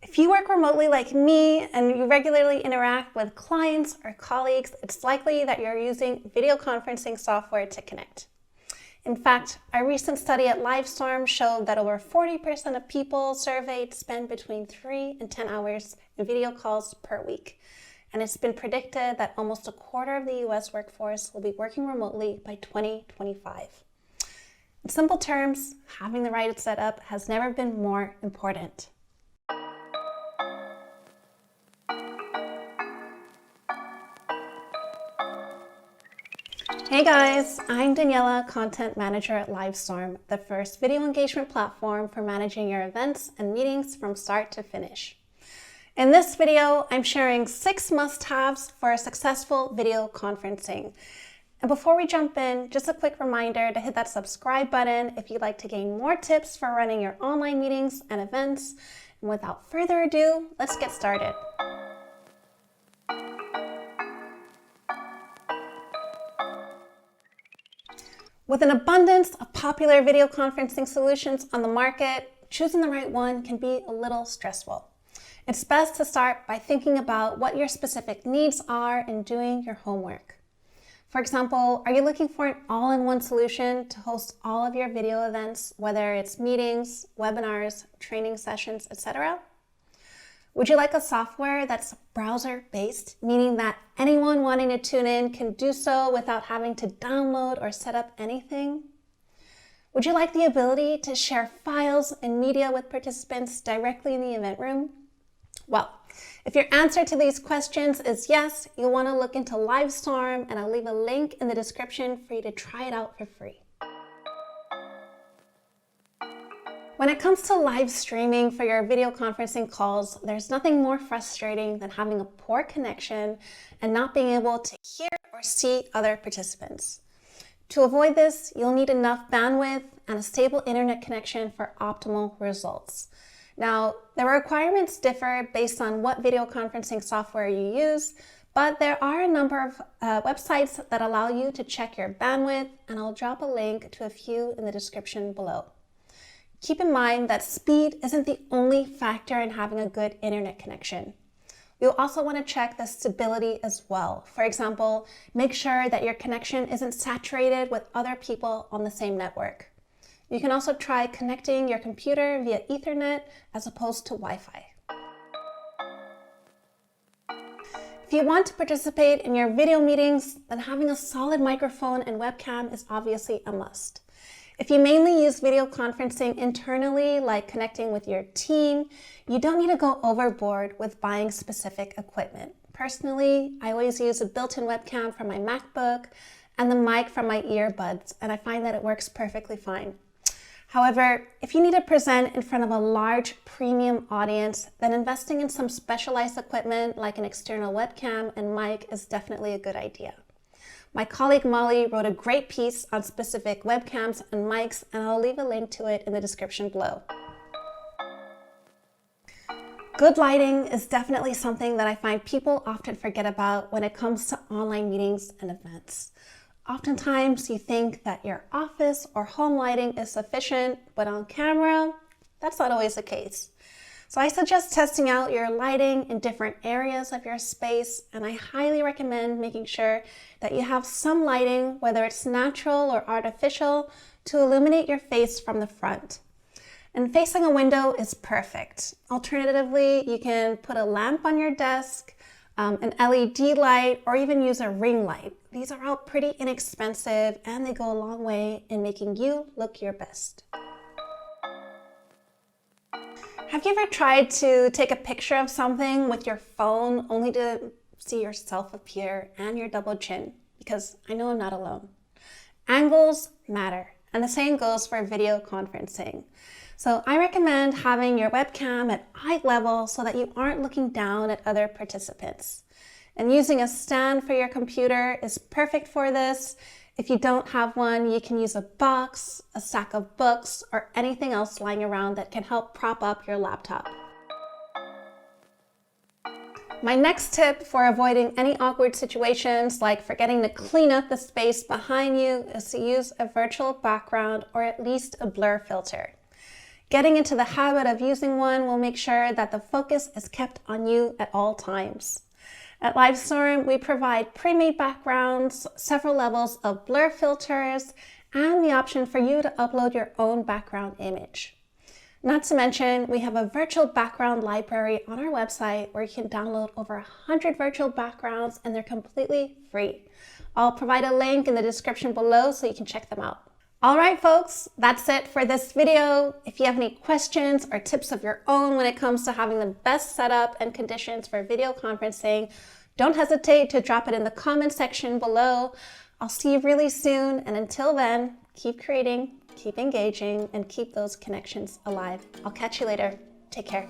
If you work remotely like me and you regularly interact with clients or colleagues, it's likely that you're using video conferencing software to connect. In fact, a recent study at Livestorm showed that over 40% of people surveyed spend between 3 and 10 hours in video calls per week. And it's been predicted that almost a quarter of the US workforce will be working remotely by 2025. In simple terms, having the right setup has never been more important. Hey guys, I'm Daniela, Content Manager at Livestorm, the first video engagement platform for managing your events and meetings from start to finish. In this video, I'm sharing 6 must-haves for successful video conferencing. And before we jump in, just a quick reminder to hit that subscribe button if you'd like to gain more tips for running your online meetings and events. And without further ado, let's get started. With an abundance of popular video conferencing solutions on the market, choosing the right one can be a little stressful. It's best to start by thinking about what your specific needs are and doing your homework. For example, are you looking for an all-in-one solution to host all of your video events, whether it's meetings, webinars, training sessions, etc.? Would you like a software that's browser-based, meaning that anyone wanting to tune in can do so without having to download or set up anything? Would you like the ability to share files and media with participants directly in the event room? Well, if your answer to these questions is yes, you'll want to look into Livestorm, and I'll leave a link in the description for you to try it out for free. When it comes to live streaming for your video conferencing calls, there's nothing more frustrating than having a poor connection and not being able to hear or see other participants. To avoid this, you'll need enough bandwidth and a stable internet connection for optimal results. Now, the requirements differ based on what video conferencing software you use, but there are a number of websites that allow you to check your bandwidth, and I'll drop a link to a few in the description below. Keep in mind that speed isn't the only factor in having a good internet connection. You'll also want to check the stability as well. For example, make sure that your connection isn't saturated with other people on the same network. You can also try connecting your computer via Ethernet as opposed to Wi-Fi. If you want to participate in your video meetings, then having a solid microphone and webcam is obviously a must. If you mainly use video conferencing internally, like connecting with your team, you don't need to go overboard with buying specific equipment. Personally, I always use a built-in webcam from my MacBook and the mic from my earbuds, and I find that it works perfectly fine. However, if you need to present in front of a large premium audience, then investing in some specialized equipment like an external webcam and mic is definitely a good idea. My colleague Molly wrote a great piece on specific webcams and mics, and I'll leave a link to it in the description below. Good lighting is definitely something that I find people often forget about when it comes to online meetings and events. Oftentimes you think that your office or home lighting is sufficient, but on camera, that's not always the case. So I suggest testing out your lighting in different areas of your space, and I highly recommend making sure that you have some lighting, whether it's natural or artificial, to illuminate your face from the front. And facing a window is perfect. Alternatively, you can put a lamp on your desk, an LED light, or even use a ring light. These are all pretty inexpensive, and they go a long way in making you look your best. Have you ever tried to take a picture of something with your phone only to see yourself appear and your double chin? Because I know I'm not alone. Angles matter, and the same goes for video conferencing. So I recommend having your webcam at eye level so that you aren't looking down at other participants. And using a stand for your computer is perfect for this. If you don't have one, you can use a box, a stack of books, or anything else lying around that can help prop up your laptop. My next tip for avoiding any awkward situations like forgetting to clean up the space behind you is to use a virtual background or at least a blur filter. Getting into the habit of using one will make sure that the focus is kept on you at all times. At Livestorm, we provide pre-made backgrounds, several levels of blur filters, and the option for you to upload your own background image. Not to mention, we have a virtual background library on our website where you can download over 100 virtual backgrounds, and they're completely free. I'll provide a link in the description below so you can check them out. All right, folks, that's it for this video. If you have any questions or tips of your own when it comes to having the best setup and conditions for video conferencing, don't hesitate to drop it in the comment section below. I'll see you really soon, and until then, keep creating, keep engaging, and keep those connections alive. I'll catch you later. Take care.